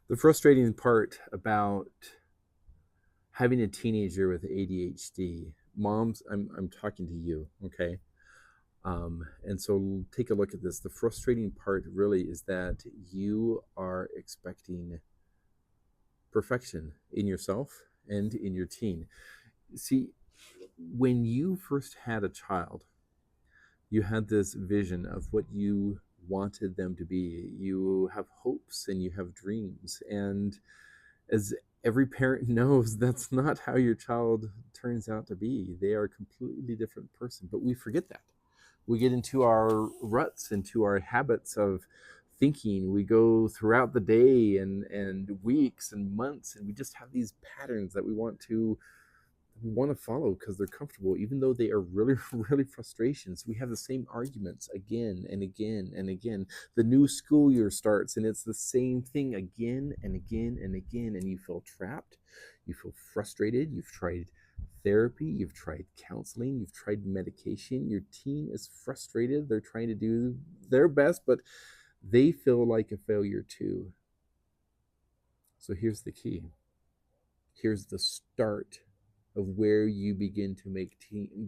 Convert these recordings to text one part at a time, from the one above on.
The frustrating part about having a teenager with ADHD, moms, I'm talking to you, okay? And so take a look at this. The frustrating part really is that you are expecting perfection in yourself and in your teen. See, when you first had a child, you had this vision of what you wanted them to be. You have hopes and you have dreams. And as every parent knows, that's not how your child turns out to be. They are a completely different person, but we forget that. We get into our ruts, into our habits of thinking. We go throughout the day and weeks and months, and we just have these patterns that we want to follow because they're comfortable, even though they are really, really frustrations. We have the same arguments again and again and again. The new school year starts, and it's the same thing again and again and again, and you feel trapped. You feel frustrated. You've tried therapy, you've tried counseling, you've tried medication. Your teen is frustrated. They're trying to do their best, but they feel like a failure too. So here's the key. Here's the start of where you begin to make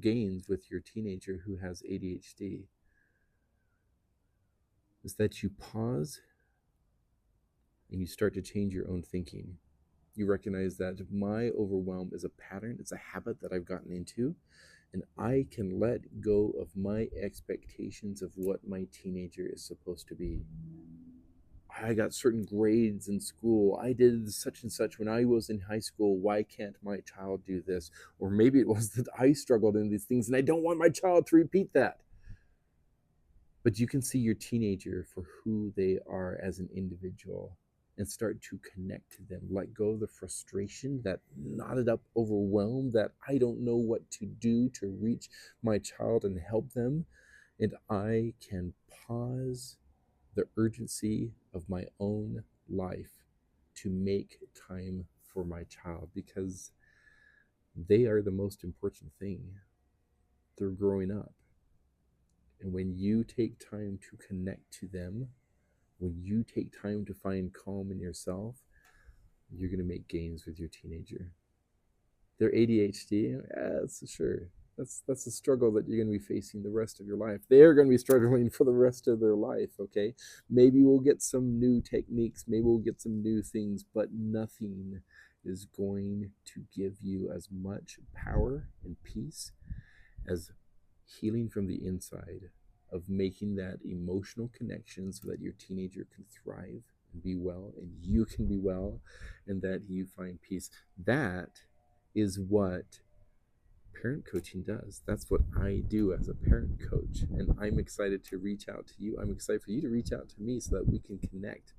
gains with your teenager who has ADHD, is that you pause and you start to change your own thinking. You recognize that my overwhelm is a pattern, it's a habit that I've gotten into, and I can let go of my expectations of what my teenager is supposed to be. I got certain grades in school. I did such and such when I was in high school. Why can't my child do this? Or maybe it was that I struggled in these things and I don't want my child to repeat that. But you can see your teenager for who they are as an individual and start to connect to them. Let go of the frustration, that knotted up overwhelm, that I don't know what to do to reach my child and help them. And I can pause the urgency of my own life to make time for my child because they are the most important thing. They're growing up. And when you take time to connect to them, when you take time to find calm in yourself, you're going to make gains with your teenager. Their ADHD, that's sure. That's a struggle that you're going to be facing the rest of your life. They're going to be struggling for the rest of their life, okay? Maybe we'll get some new techniques, maybe we'll get some new things, but nothing is going to give you as much power and peace as healing from the inside, of making that emotional connection so that your teenager can thrive and be well and you can be well and that you find peace. That is what parent coaching does. That's what I do as a parent coach. And I'm excited to reach out to you. I'm excited for you to reach out to me so that we can connect